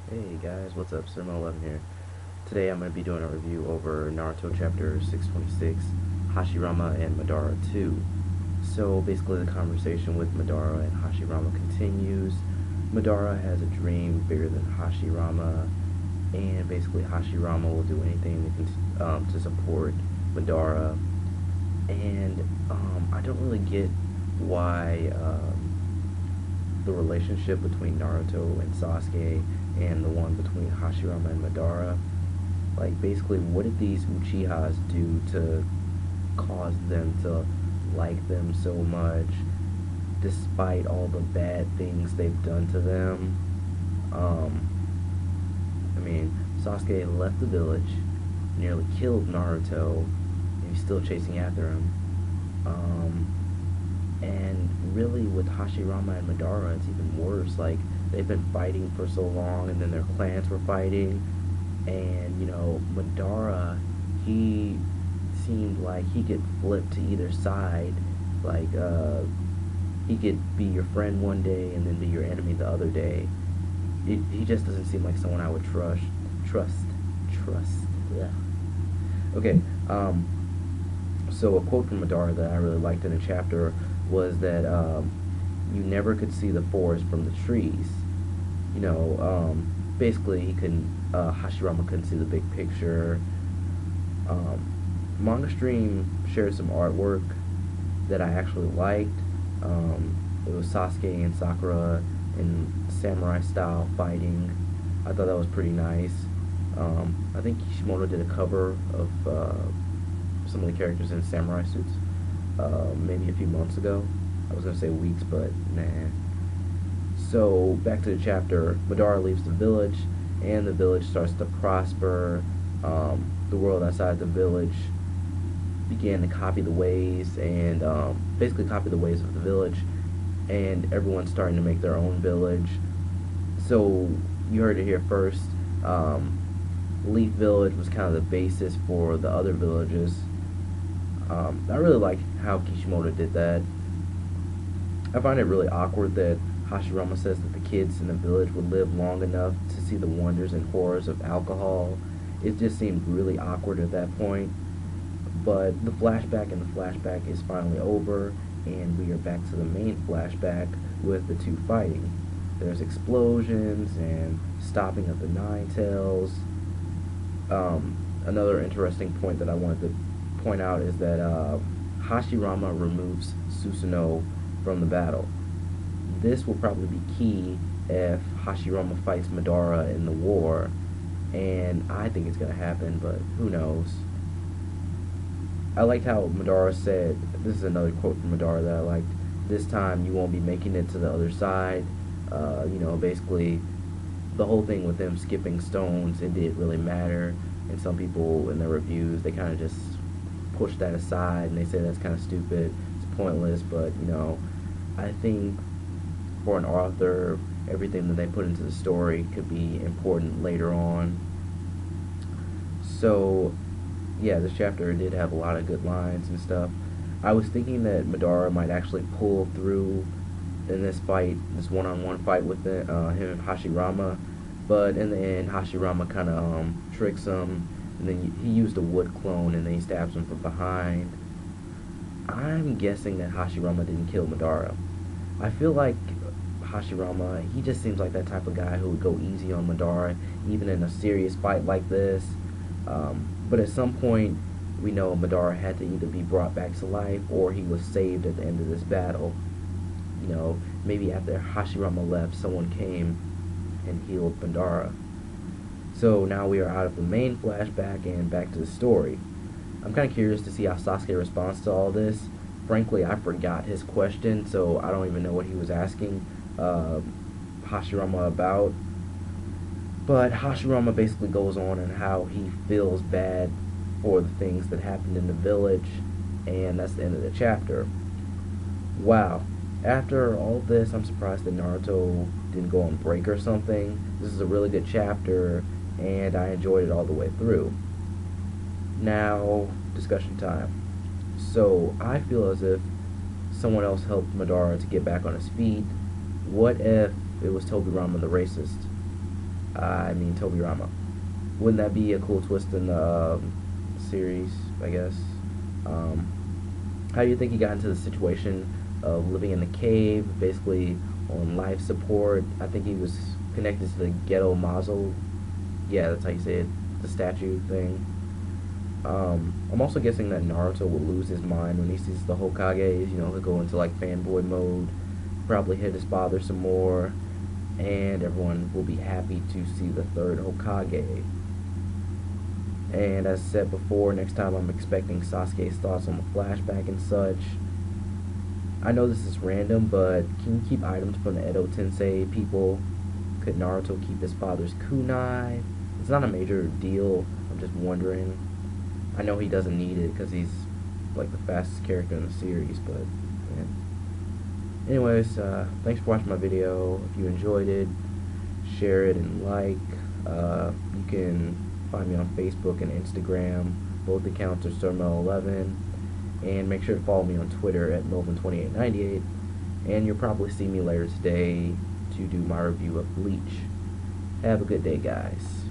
Hey guys, what's up? Cinema11 here. Today I'm going to be doing a review over Naruto chapter 626, Hashirama and Madara 2. So basically the conversation with Madara and Hashirama continues. Madara has a dream bigger than Hashirama, and basically Hashirama will do anything to support Madara. And I don't really get why the relationship between Naruto and Sasuke and the one between Hashirama and Madara. Like, basically, what did these Uchihas do to cause them to like them so much, despite all the bad things they've done to them? Um, I mean, Sasuke left the village, nearly killed Naruto, and he's still chasing after him. Um, and really, with Hashirama and Madara, it's even worse. Like, they've been fighting for so long, and then their clans were fighting. And, Madara, he seemed like he could flip to either side. Like, he could be your friend one day and then be your enemy the other day. He just doesn't seem like someone I would trust. Trust. Trust. Yeah. Okay, so a quote from Madara that I really liked in a chapter was that you never could see the forest from the trees. Basically he couldn't. Hashirama couldn't see the big picture. Manga Stream shared some artwork that I actually liked. It was Sasuke and Sakura in samurai style fighting. I thought that was pretty nice. I think Kishimoto did a cover of some of the characters in samurai suits maybe a few months ago. I was gonna say weeks, but nah. So back to the chapter. Madara leaves the village, and the village starts to prosper. The world outside the village began to copy the ways and basically copy the ways of the village, and everyone's starting to make their own village. So you heard it here first. Leaf Village was kind of the basis for the other villages. I really like how Kishimoto did that. I find it really awkward that Hashirama says that the kids in the village would live long enough to see the wonders and horrors of alcohol. It just seemed really awkward at that point. But the flashback and the flashback is finally over, and we are back to the main flashback with the two fighting. There's explosions and stopping of the Nine Tails. Another interesting point that I wanted to point out is that Hashirama removes Susanoo from the battle. This will probably be key if Hashirama fights Madara in the war, and I think it's going to happen, but who knows. I liked how Madara said, this is another quote from Madara that I liked, this time you won't be making it to the other side. Basically, the whole thing with them skipping stones, it didn't really matter, and some people in their reviews, they kind of just push that aside, and they say that's kind of stupid, it's pointless, but, I think for an author, everything that they put into the story could be important later on. So, yeah, this chapter did have a lot of good lines and stuff. I was thinking that Madara might actually pull through in this fight, this one-on-one fight with him and Hashirama, but in the end, Hashirama kind of tricks him, and then he used a wood clone, and then he stabs him from behind. I'm guessing that Hashirama didn't kill Madara. I feel like Hashirama, he just seems like that type of guy who would go easy on Madara, even in a serious fight like this. But at some point, we know Madara had to either be brought back to life or he was saved at the end of this battle. Maybe after Hashirama left, someone came and healed Madara. So now we are out of the main flashback and back to the story. I'm kind of curious to see how Sasuke responds to all this. Frankly, I forgot his question, so I don't even know what he was asking Hashirama about. But Hashirama basically goes on and how he feels bad for the things that happened in the village, and that's the end of the chapter. Wow. After all this, I'm surprised that Naruto didn't go on break or something. This is a really good chapter, and I enjoyed it all the way through. Now, discussion time. So, I feel as if someone else helped Madara to get back on his feet. What if it was Tobirama the racist? I mean Tobirama. Wouldn't that be a cool twist in the series, I guess? Um, how do you think he got into the situation of living in the cave, basically on life support? I think he was connected to the ghetto mazo. Yeah, that's how you say it, the statue thing. I'm also guessing that Naruto will lose his mind when he sees the Hokages. You know, he'll go into like fanboy mode, probably hit his father some more, and everyone will be happy to see the third Hokage. And as said before, next time I'm expecting Sasuke's thoughts on the flashback and such. I know this is random, but can you keep items from the Edo Tensei people? Could Naruto keep his father's kunai? It's not a major deal. I'm just wondering. I know he doesn't need it because he's like the fastest character in the series, but man. Anyways, thanks for watching my video. If you enjoyed it, share it and like. You can find me on Facebook and Instagram. Both accounts are SirMel11. And make sure to follow me on Twitter at Melvin2898. And you'll probably see me later today to do my review of Bleach. Have a good day, guys.